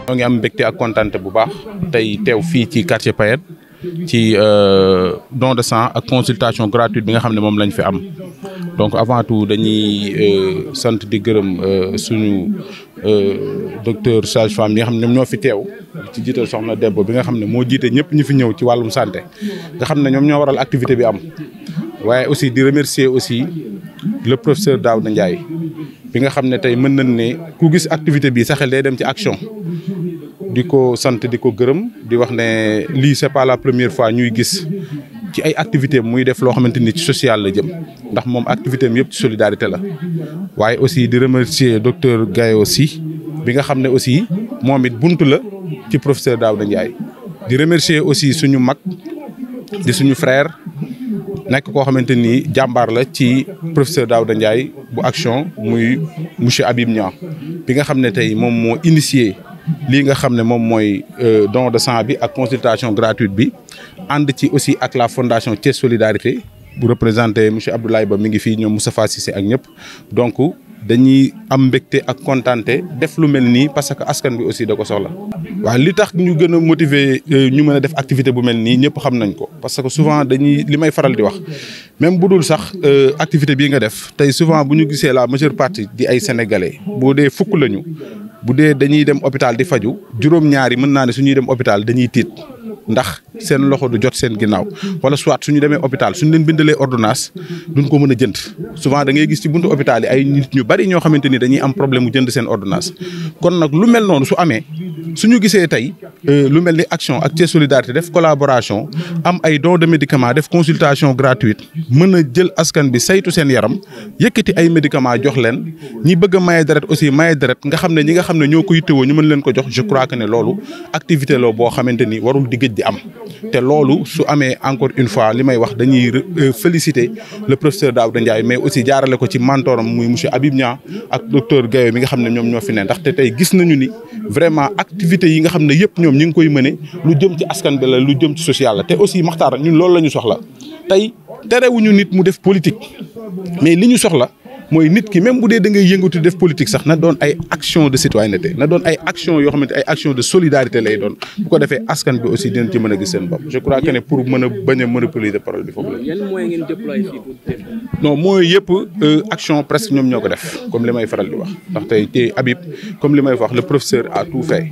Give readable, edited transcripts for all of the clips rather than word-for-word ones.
ñoo ngi am mbégte ak kontaante bu baax tey teew fii ci quartier Payette ci don de sang ak consultation gratuite bi nga xam ne moom lañ fi am donc avant tout dañuy sant di gërëm suñu docteur sage-femme yi nga xam ne ñoom ñoo fi teew ci jiital soxna Debbo bi nga xam ne moo jiite ñëpp ñu fi ñëw ci wàllum santé nga xam ne ñoom ñoo waral activité bi am waaye aussi di remercier aussi le professeur Daouda Ndiaye bi nga xam ne tey mën nañ ne ku gis activité bi sa xel day dem ci action di ko sant di ko gërëm di wax ne lii c'est pas la première fois ñuy gis ci ay activité muy def loo xamante ni ci social la jëm ndax moom activité am yëpp ci solidarité la waaye aussi di remercier docteur Gayo Sy bi nga xam ne aussi moom it buntu la ci professeur Daouda Ndiaye di remercier aussi suñu mag di suñu frère nekk koo xamante ni jàmbaar la ci professeur Daouda Ndiaye bu action muy monsieur Habib Niang bi nga xam ne tey moom moo initié lii nga xam ne moom mooy don de sang bi ak consultation gratuite bi ànd ci aussi ak la fondation Thiès Solidarité bu représenté monsieur Abdoulaye Ba mi ngi fii ñoom Moustapha Cissé ak ñëpp donc dañuy am mbégte ak kontaante def lu mel nii parce que askan bi aussi da ko soxla. waaw li tax ñu gën a motiver ñu mën a def activité bu mel nii ñëpp xam nañ ko parce que souvent dañuy li may faral di wax même bu dul sax activité bii nga def tey souvent bu ñu gisee la majeure partie di ay sénégalais bu dee fukk lañu bu dee dañuy dem hôpital di faju juróom-ñaari mën naa ne suñuy dem hôpital dañuy tiit ndax seen loxo du jot seen ginnaaw wala soit suñu demee hôpital suñu leen bindalee ordonnance duñ ko mën a jënd souvent da ngay gis ci buntu hôpital yi ay nit ñu bari ñoo xamante ni dañuy am problème mu jënd seen ordonnance kon nag lu mel noonu su amee suñu gisee tey lu mel ni action ak Thiès Solidarité def collaboration am ay dons de médicaments def consultation gratuite mën a jël askan bi saytu seen yaram yëkkati ay médicaments jox leen ñi bëgg a maye deret aussi maye deret nga xam ne ñi nga xam ne ñoo ko yittewoo ñu mën leen ko jox je crois que ne loolu activité la boo xamante ni warul di gëj di am te loolu su amee encore une fois li may wax dañuy féliciter le professeur Daouda Ndiaye mais aussi jaarale ko ci mentoram muy monsieur Habib Niang ak docteur Gayo mi nga xam ne ñoom ñoo fi ne ndaxte tey gis nañu ni vraiment activités yi nga xam ne yëpp ñoom ñu ngi koy mëne lu jëm ci askan bi la lu jëm ci social la te aussi Maxtaar ñun loolu la ñu soxla tey terewuñu nit mu def politique mais li ñu soxla mooy nit ki même bu dee da ngay yëngatu def politique sax na doon ay action de citoyenneté na doon ay action yoo xamante ay action de solidarité lay doon bu ko defee askan bi aussi dinañ ci mën a gis seen bopp je crois que ne pour mën a bañ a monopoliser parole bi foofu la. yan moyens ngeen déployer fii pour def. non mooy yëpp action presque ñoom ñoo ko def comme li may faral di wax ndax tey Habib comme li may wax le professeur a tout fait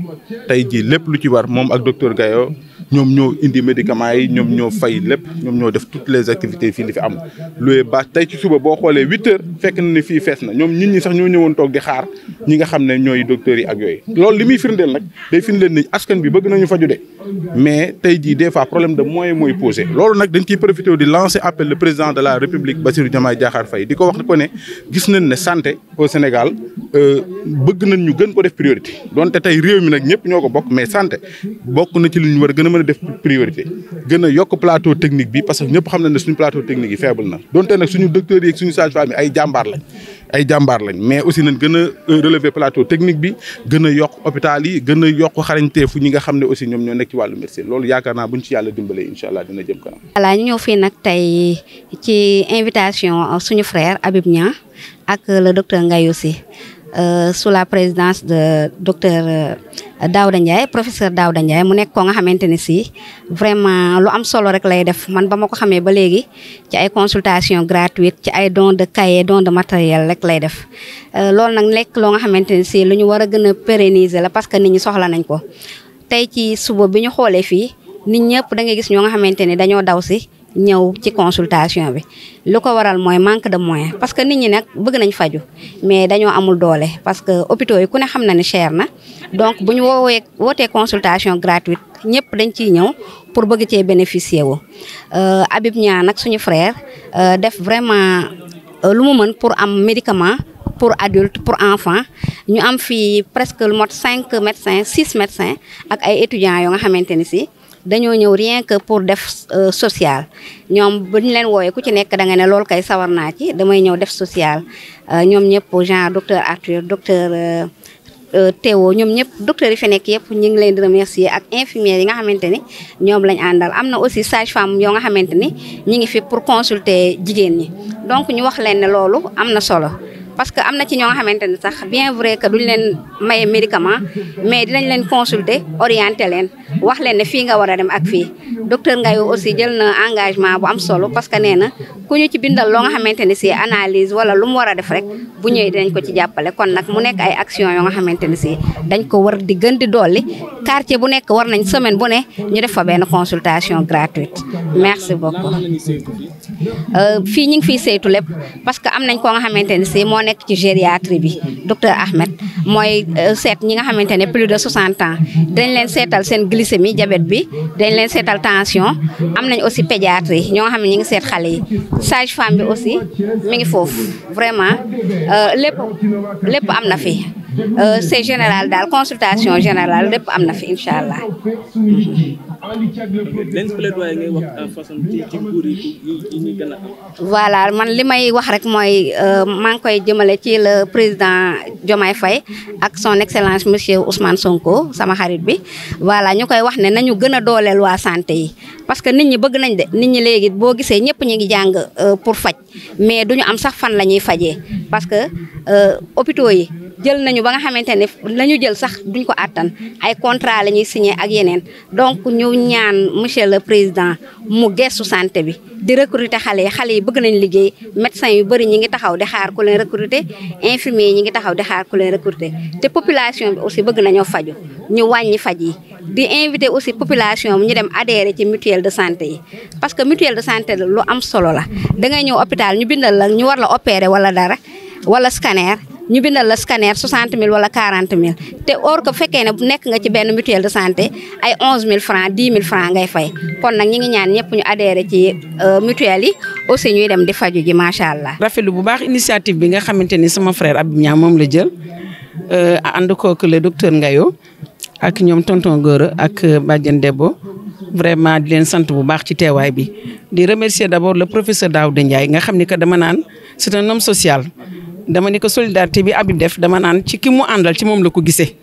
tey jii lépp lu ci war moom ak docteur Gayo ñoom ñoo indi médicaments yi ñoom ñoo fay lépp ñoom ñoo def toutes les activités fii li fi am luy ba tey ci suba boo xoolee 8 heures fekk na ne fii fees na ñoom nit ñi sax ñoo ñëwoon toog di xaar ñi nga xam ne ñooy docteurs yi ak yooyu loolu li muy firndeel nag day firndeel ni askan bi bëgg nañu faju de mais tey jii des fois problème de moyen mooy posé loolu nag dañ ciy profité di lancer appel le président de la République Bassirou Diomaye Diakhar Faye di ko wax ko ne gis nañ ne santé au Sénégal bëgg nañ ñu gën ko def priorité donte tey réew mi nag ñëpp ñoo ko bokk mais santé bokk na ci li ñu war a gën a mën a def priorité gën a yokk plateau technique bi parce que ñëpp xam nañ ne suñu plateau technique yi faible na donte nag suñu docteurs yi ak suñu sage-femme yi ay jàmbaar lañ mais aussi nañ gën a relever plateau technique bi gën a yokk hôpital yi gën a yokk xarañteefu ñi nga xam ne aussi ñoom ñoo nekk ci wàllu médecine loolu yaakaar naa buñ ci yàlla dimbalee incha allah dina jëm kanam. voilà ñu ñëw fii nag tey ci invitation suñu frère Habib Niang ak le docteur Gayo Sy sous la présidence de docteur Daouda Ndiaye professeur Daouda Ndiaye mu nekk ko nga xamante ne si vraiment lu am solo rek lay def man ba ma ko xamee ba léegi ci ay consultation gratuite ci ay don de cahier don de matériel rek lay def loolu nag nekk loo nga xamante ne si lu ñu war a gën a pérenniser la parce que nit ñi soxla nañ ko tey ci suba bi ñu xoolee fii nit ñëpp da ngay gis ñoo nga xamante ne dañoo daw si ñëw ci consultation bi lu ko waral mooy manque de moyens parce que nit ñi nag bëgg nañ faju mais dañoo amul doole parce que hôpitaux yi ku ne xam na ne cher na donc bu ñu wootee consultation gratuite ñëpp dañ ciy ñëw pour bëgg cee bénéficier wu. Habib Niang nag suñu frère def vraiment lu mu mën pour am médicament pour adulte pour enfant ñu am fii presque lu mot 5 médecins 6 médecins ak ay étudiants yoo nga xamante ni si dañoo ñëw rien que pour def social ñoom bu ñu leen wooyee ku ci nekk da nga ne loolu kay sawar naa ci damay ñëw def social ñoom ñëpp genre docteur Arthur docteur Théo ñoom ñëpp docteurs yi fi nekk yëpp ñu ngi leen di remercier ak infirmières yi nga xamante ni ñoom lañ àndal am na aussi sage-femme yoo nga xamante ni ñi ngi fi pour consulter jigéen ñi donc ñu wax leen ne loolu am na solo parce que am na ci ñoo xamante ne sax bien vrai que duñ leen maye médicament mais dinañ leen consulter orienter leen wax leen ne fii nga war a dem ak fii docteur Ngayo aussi jël na engagement bu am solo parce que nee na ku ñu ci bindal loo nga xamante ne si analyse wala lu mu war a def rek bu ñëwee dinañ ko ci jàppale kon nag mu nekk ay action yoo nga xamante ne si dañ ko war di gën di dolli quartier bu nekk war nañ semaine bu ne ñu def fa benn consultation gratuite merci beaucoup fii ñu ngi fiy saytu lépp parce que am nañ koo nga xamante ne si moo nekk ci gériatrie bi docteur Ahmed mooy seet ñi nga xamante ne plus de 60 ans dañ leen seetal seen glycémie diabète bi dañ leen seetal tension am nañ aussi pédiatrie ñoo nga xam ne ñi ngi seet xale yi sage femme bi aussi mi ngi foofu vraiment lépp am na fi c'est général daal consultation générale lépp am na fi incha allah. voilà man li may wax rek mooy maa ngi koy jëmale ci le président Diomaye Faye ak son excellence monsieur Ousmane Sonko sama xarit bi voilà ñu koy wax ne nañu gën a dooleel waa santé yi parce que nit ñi bëgg nañ de nit ñi léegi boo gisee ñëpp ñu ngi jàng pour faj mais duñu am sax fan la ñuy fajee parce que hôpitaux yi jël nañu ba nga xamante ne la ñu jël sax duñ ko àttan ay contrat la ñuy signé ak yeneen donc ñu ñaan monsieur le président mu gestu santé bi di recruter xale yi bëgg nañ liggéey médecins yu bëri ñi ngi taxaw di xaar ku leen recruter infirmiers yi ñi ngi taxaw di xaar ku leen recruter te population bi aussi bëgg nañoo faju ñu wàññi faj yi di inviter aussi population bi ñu dem adhérer ci mutuelle de santé yi parce que mutuelle de santé lu am solo la da ngay ñëw hôpital ñu bindal la ñu war la opérer wala dara wala scanner ñu bindal la scanner 60 000 wala 40 000 te or que fekkee ne nekk nga ci benn mutuelle de santé ay 11 000 francs 10 000 francs ngay fay kon nag ñi ngi ñaan ñëpp ñu adhéré ci mutuelle yi aussi ñuy dem di faju ji macha allah. rafetlu bu baax initiative bi nga xamante ni sama frère Habib Niang moom la jël ànd kook le docteur Ngayo ak ñoom tonton Gora ak Badiane Debbo vraiment di leen sant bu baax ci teewaay bi di remercier d'abord le professeur Daouda Ndiaye nga xam ni que dama naan c'est un homme social. dama ni ko solidarité bi Habib def dama naan ci ki mu àndal ci moom la ko gisee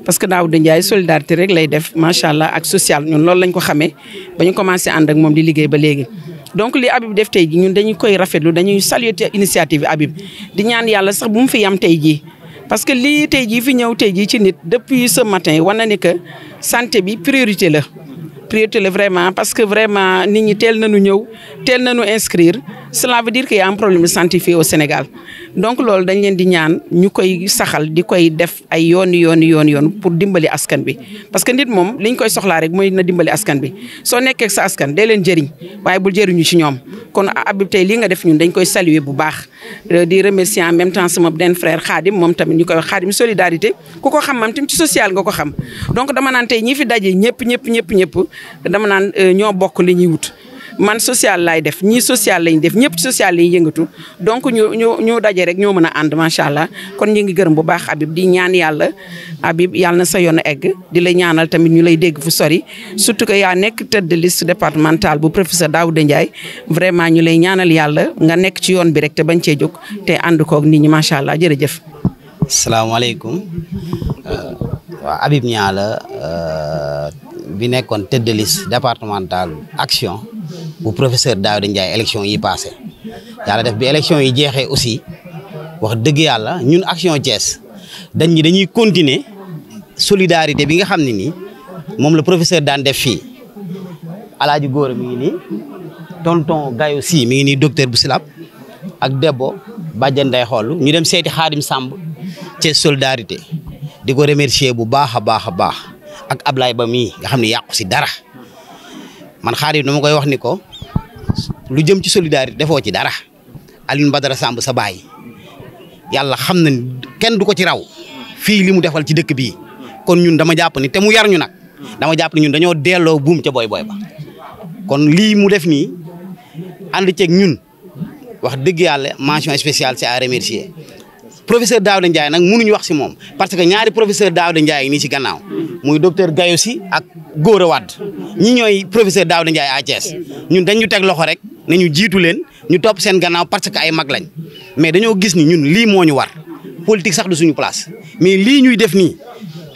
parce que Daouda Ndiaye solidarité rek lay def macha allah ak social ñun loolu lañ ko xamee ba ñu commencé ànd ak moom di liggéey ba léegi. donc li Habib def tey ji ñun dañu koy rafetlu dañuy saluer initiative Habib di ñaan yàlla sax bu mu fi yam tey jii parce que lii tey jii fi ñëw tey jii ci nit depuis ce matin war na ni que santé bi priorité la vraiment parce que vraiment nit ñi teel nañu ñëw teel nañu inscrire cela veut dire qu'il y a un problème de santé fii au Sénégal donc loolu dañ leen di ñaan ñu koy saxal di koy def ay yoon pour dimbali askan bi parce que nit moom liñ koy soxlaa rek mooy na dimbali askan bi soo nekkee sa askan dee leen jëriñ waaye bul jëriñu ci ñoom kon Habib tey lii nga def ñun dañ koy saluer bu baax di remercier en même temps sama benn frère Khadim moom tamit ñu koy wax Khadim solidarité ku ko xam mam tamit ci social nga ko xam donc dama naan tey ñi fi daje ñëpp dama naan ñoo bokk li ñuy wut man social laay def ñii social lañ def ñëpp social lañ yëngatu donc ñu daje rek ñoo mën a ànd macha allah kon ñu ngi gërëm bu baax Habib di ñaan yàlla Habib yàlla na sa yoon egg di la ñaanal tamit ñu lay dégg fu sori surtout que yaa nekk tête de liste départementale bu professeur Daouda Ndiaye vraiment ñu lay ñaanal yàlla nga nekk ci yoon bi rek te bañ cee jóg te ànd koog nit ñi macha allah jërëjëf. salaamaaleykum waaw Habib Niang la bi nekkoon tête de liste départementale action bu professeur Daouda Ndiaye élection yi passé yàlla def bi élection yi jeexee aussi wax dëgg yàlla ñun action Thiès dañuy continuer solidarité bi nga xam ne nii moom la professeur daan def fii Alaaji Góora mi ngi nii tonton Gayo si mi ngi nii docteur bu Silap ak Debbo Badiane day xool ñu dem seeti Xaadim Samb Thiès solidarité di ko remercier bu baax a baax ak Ablaye Ba mii nga xam ne yàqu si dara man Xaadim dama koy wax ni ko lu jëm ci solidarité defoo ci dara Alioune Badara Samb sa baay yàlla xam na kenn du ko ci raw fii li mu defal ci dëkk bii kon ñun dama jàpp ni te mu yar ñu nag dama jàpp ni ñun dañoo delloo buum ca boy ba kon lii mu def nii ànd ceeg ñun wax dëgg yàlla mention spéciale c'est à remercier professeur Daouda Ndiaye nag mënuñu wax si moom parce que ñaari professeur Daouda Ndiaye nii si gannaaw muy docteur Gayo si ak Gora Wade ñi ñooy professeur Daouda Ndiaye à Thiès ñun dañu teg loxo rek ne ñu jiitu leen ñu topp seen gannaaw parce que ay mag lañ mais dañoo gis ni ñun lii moo ñu war politique sax du suñu place mais lii ñuy def nii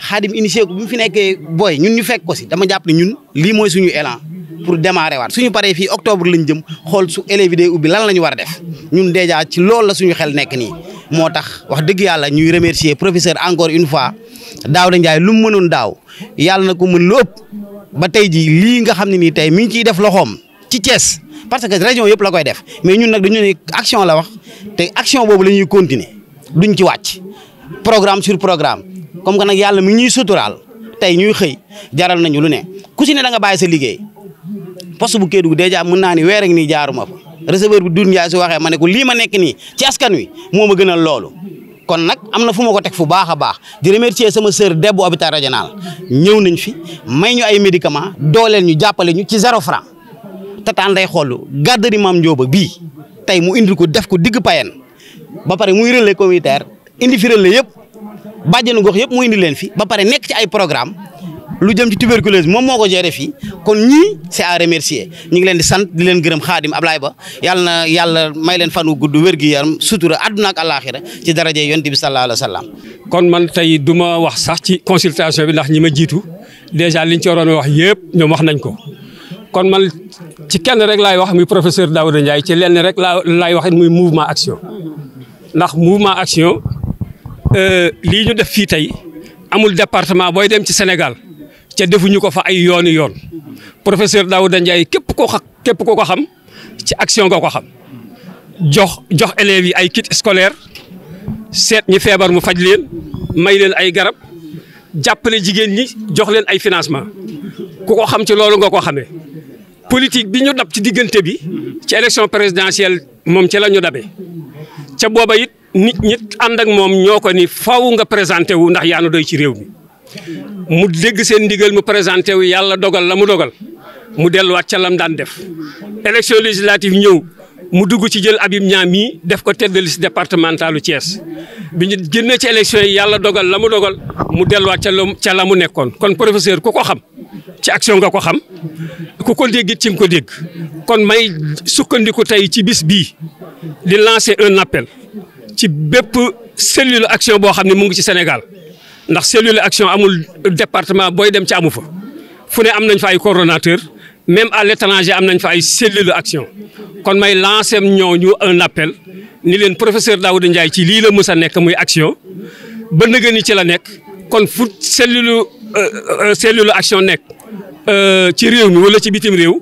Xaadim initié ko bi mu fi nekkee booy ñun ñu fekk ko si dama jàpp ni ñun lii mooy suñu élan pour démarrer waat suñu paree fii octobre lañ jëm xool su élèves yi day ubbi lan la ñu war a def ñun déjà ci loolu la suñu xel nekk nii moo tax wax dëgg yàlla ñuy remercier professeur encore une fois Daouda Ndiaye lu mu mënoon daaw yàlla na ko mën lu ëpp ba tey jii lii nga xam ne nii tey mi ngi ciy def loxoom ci Thiès parce que région yëpp la koy def mais ñun nag dañu ne action la wax te action boobu la ñuy continuer duñ ci wàcc programme sur programme comme que nag yàlla mi ñuy suturaal tey ñuy xëy jaral nañu lu ne ku si ne da nga bàyyi sa liggéey poste bu Kédougou déjà mën naa ni weer ak nii jaaruma fa receveur bi Doudou Ndiaye su waxee ma ne ko lii ma nekk nii ci askan wi moo ma gënal loolu kon nag am na fu ma ko teg fu baax a baax di remercier sama sœur Debbo hôpital régional ñëw nañ fi may ñu ay médicaments dooleel ñu jàppale ñu ci 0 franc tataan day xool garderie Mame Ndioba bii tey mu indi ko def ko digg payen ba pare muy relais communautaire indi fi relais yëpp bàjjenu gox yëpp mu indi leen fi ba pare nekk ci ay programme lu jëm ci tuberculose moom moo ko géré fii kon ñii c'est à remercier ñu ngi leen di sant di leen gërëm Xaadim Ablaye Ba yàlla na yàlla may leen fan wu gudd wér gi yaram sutura àdduna ak àllaaxira ci daraje yonent bi sallallahu alayhi wa sallam. kon man tey du ma wax sax ci consultation bi ndax ñi ma jiitu déjà liñ ci waroon wax yëpp ñoom wax nañ ko kon man ci kenn rek laay wax muy professeur Daouda Ndiaye ci lenn rek laay wax muy mouvement action ndax mouvement action lii ñu def fii tey amul département booy dem ci Sénégal. ca defuñu ko fa ay yooni yoon professeur Daouda Ndiaye képp koo ko xam ci action nga ko xam jox élèves yi ay kit scolaire seet ñi feebar mu faj leen may leen ay garab jàppale jigéen ñi jox leen ay financement ku ko xam ci loolu nga ko xamee politique bi ñu dab ci diggante bi ci élection présidentielle moom ci la ñu dabee ca booba it nit ñi ànd ak moom ñoo ko ni faw nga présenté wu ndax yaa nu doy ci réew mi mu dégg seen ndigal mu présenté wu yàlla dogal la mu dogal mu delluwaat ca lam daan def élection législative ñëw mu dugg ci jël Habib Niang mii def ko tête de liste départementalu Thiès bi ñu génnee ci élection yi yàlla dogal la mu dogal mu delluwaat ca la mu nekkoon kon professeur ku ko xam ci action nga ko xam ku ko dégg ci nga ko dégg kon may sukkandiku tey ci bis bii di lancer un appel ci bépp cellule action boo xam ne mu ngi ci Sénégal ndax cellule action amul département booy dem ci amu fa fu ne am nañ fa ay coordonnateur même à l'étranger am nañ fa ay cellule action kon may lancer ñooñu un appel ni leen professeur Daouda Ndiaye ci lii la mës a nekk muy action ba nëgë ni ci la nekk kon fu cellule action nekk ci réew mi wala ci bitim réew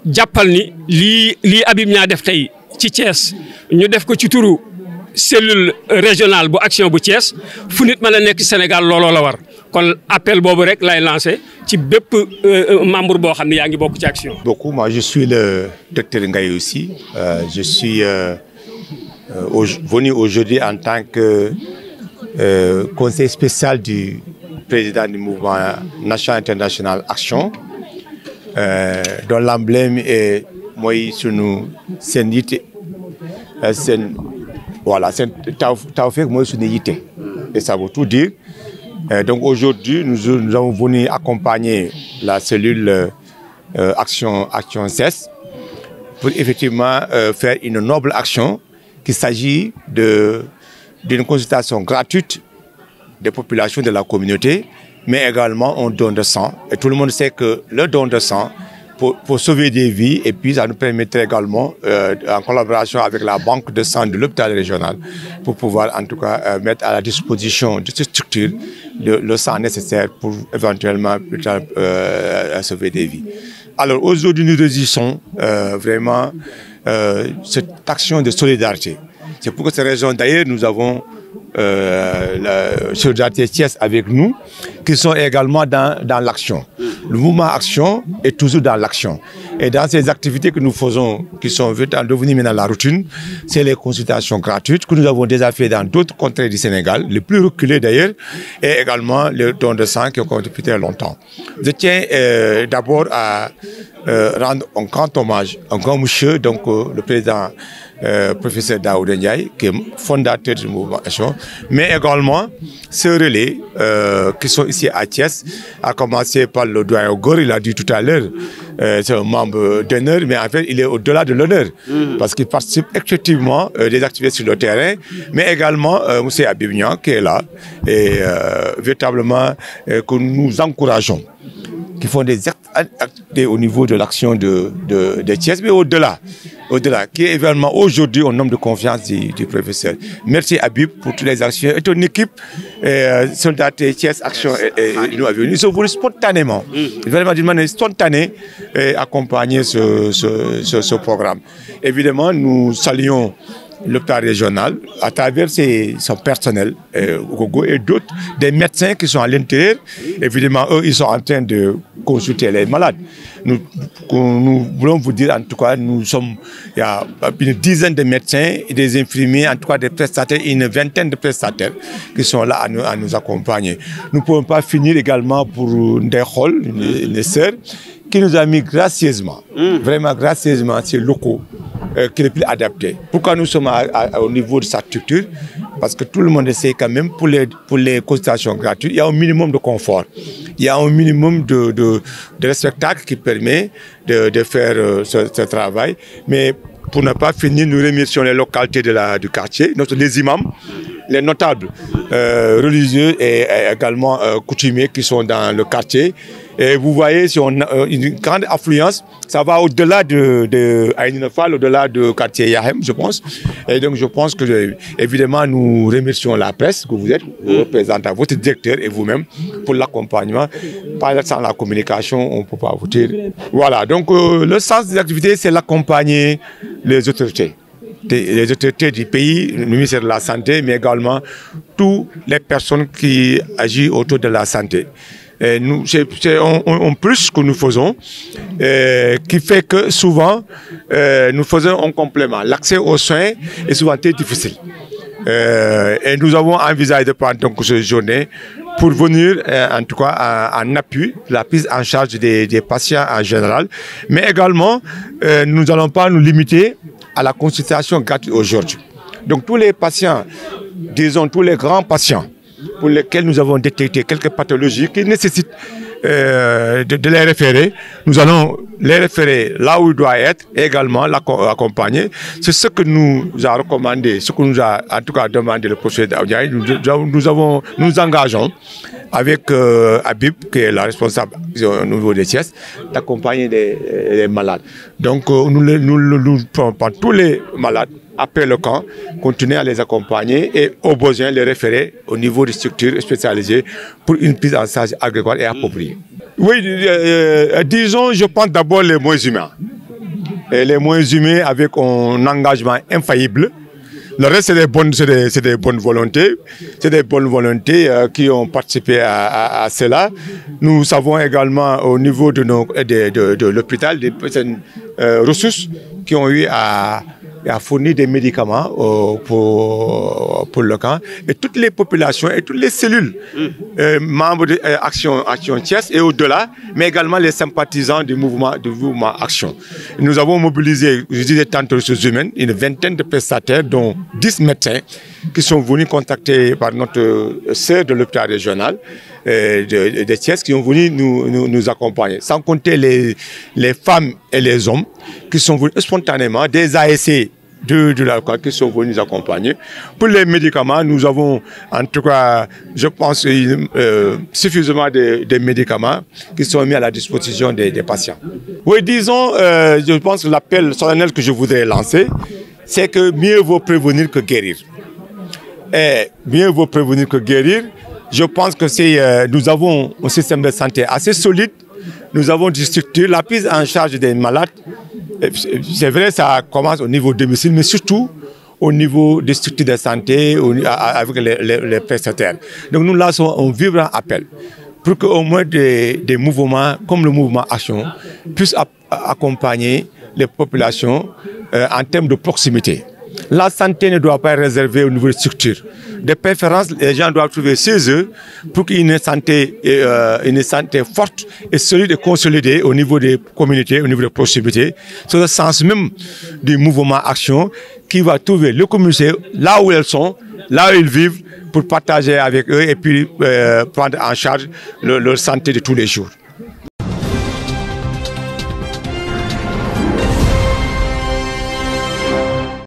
jàppal ni lii Habib Niang def tey ci Thiès ñu def ko ci turu cellule régionale bu action bu Thiès fu nit mën a nekk Sénégal looloo la war kon appel boobu rek lay lancé ci bépp membre boo xam ne yaa ngi bokk ci action. Beaucoup, moi je suis le docteur Ngaye aussi. Je suis venu aujourd'hui en tant que conseiller spécial du président du mouvement national international Action, dont l'emblème est mooy sunu seen yitte seen. Voilà, c'est Tawfekh mooy suñu yitte et ça veut tout dire. Donc aujourd'hui, nous avons venu accompagner la cellule Action 16 pour effectivement faire une noble action qu'il s'agit d'une consultation gratuite des populations de la communauté, mais également un don de sang. Et tout le monde sait que le don de sang pour sauver des vies, et puis ça nous permettrait également, en collaboration avec la banque de sang de l'hôpital régional, pour pouvoir en tout cas mettre à la disposition de cette structure le sang nécessaire pour éventuellement sauver des vies. Alors aujourd'hui, nous réussissons vraiment cette action de solidarité. C'est pour cette raison d'ailleurs nous avons la solidarité Thiès avec nous, qui sont également dans l'action. Le mouvement Action est toujours dans l'action. Et dans ces activités que nous faisons, qui sont devenues maintenant la routine, c'est les consultations gratuites que nous avons déjà fait dans d'autres contrées du Sénégal, les plus reculés d'ailleurs, et également les dons de sang qui ont continué depuis très longtemps. Je tiens d'abord à rendre un grand hommage, un grand monsieur, donc le président professeur Daouda Ndiaye, qui est fondateur du mouvement Action, mais également ce relais qui sont ici à Thiès, à commencer par le doyen Gor, il a dit tout à l'heure, c'est un membre d'honneur, mais en fait il est au-delà de l'honneur, parce qu'il participe effectivement des activités sur le terrain, mais également M. Habib Niang qui est là, et véritablement que nous encourageons, qui font des actes au niveau de l'action de Thiès, mais au-delà, qui est également aujourd'hui un homme de confiance du professeur. Merci Habib pour toutes les actions. Et ton équipe, Soldats Thiès Action, nous sommes venus spontanément, vraiment d'une manière spontanée, accompagner ce programme. Évidemment, nous saluons l'hôpital régional à travers son personnel et d'autres, des médecins qui sont à l'intérieur. Évidemment, eux, ils sont en train de consulter les malades. Nous voulons vous dire, en tout cas, il y a une dizaine de médecins et des infirmiers, en tout cas des prestataires, une vingtaine de prestataires qui sont là à nous accompagner. Nous ne pouvons pas finir également pour Ndehol, une sœur, qui nous a mis gracieusement, vraiment gracieusement, ces locaux qui est le plus adapté. Pourquoi nous sommes au niveau de sa structure? Parce que tout le monde sait quand même, pour les consultations gratuites, il y a un minimum de confort. Il y a un minimum de spectacle qui permet de faire ce travail. Mais pour ne pas finir, nous remercions les localités du quartier, les imams, les notables religieux et également coutumiers qui sont dans le quartier. Et vous voyez, si on a une grande affluence, ça va au-delà de Aïnafal, au-delà du quartier Yahem, je pense. Et donc, je pense que, évidemment, nous remercions la presse que vous êtes, vous représentez votre directeur et vous-même pour l'accompagnement. Sans la communication, on ne peut pas vous dire. Voilà, donc le sens des activités, c'est l'accompagner les autorités. Les autorités du pays, le ministère de la Santé, mais également toutes les personnes qui agissent autour de la santé. C'est un plus que nous faisons, qui fait que souvent, nous faisons un complément. L'accès aux soins est souvent très difficile. Et nous avons envisagé de prendre donc cette journée pour venir, en tout cas, en appui, la prise en charge des patients en général. Mais également, nous n'allons pas nous limiter à la consultation gratuite aujourd'hui. Donc tous les patients, disons tous les grands patients, pour lesquels nous avons détecté quelques pathologies qui nécessitent de les référer. Nous allons les référer là où ils doivent être et également l'accompagner. C'est ce que nous a recommandé, ce que nous a en tout cas demandé le professeur Daoudiaye. Nous engageons avec Habib, qui est la responsable au niveau des Thiès, d'accompagner les malades. Donc nous prenons tous les malades après le camp, continuer à les accompagner et au besoin les référer au niveau des structures spécialisées pour une prise en charge adéquate et appropriée. Oui, disons, je pense d'abord les moyens humains. Et les moyens humains avec un engagement infaillible. Le reste, c'est des bonnes volontés. C'est des bonnes volontés qui ont participé à cela. Nous savons également au niveau de l'hôpital des ressources qui ont eu à fournir des médicaments pour le camp. Et toutes les populations et toutes les cellules membres de Action Thiès et au-delà, mais également les sympathisants du mouvement Action. Nous avons mobilisé, je disais tantôt, ressources humaines, une vingtaine de prestataires, dont 10 médecins qui sont venus contacter par notre sœur de l'hôpital régional de Thiès, qui ont venu nous accompagner. Sans compter les femmes et les hommes qui sont venus spontanément, des ASC de la qui sont venus nous accompagner. Pour les médicaments, nous avons en tout cas, je pense, suffisamment de médicaments qui sont mis à la disposition des patients. Oui, disons, je pense que l'appel solennel que je voudrais lancer, c'est que mieux vaut prévenir que guérir. Et mieux vaut prévenir que guérir. Je pense que nous avons un système de santé assez solide. Nous avons des structures, la prise en charge des malades. C'est vrai, ça commence au niveau domicile, mais surtout au niveau des structures de santé, avec les prestataires. Donc nous lançons un vibrant appel pour qu'au moins des mouvements comme le mouvement Action puissent accompagner les populations en termes de proximité. La santé ne doit pas être réservée au niveau des structures. De préférence, les gens doivent trouver chez eux pour qu'il y ait une santé forte et solide et consolidée au niveau des communautés, au niveau des proximités. C'est le sens même du mouvement Action qui va trouver les communautés là où elles sont, là où ils vivent, pour partager avec eux et puis prendre en charge leur santé de tous les jours.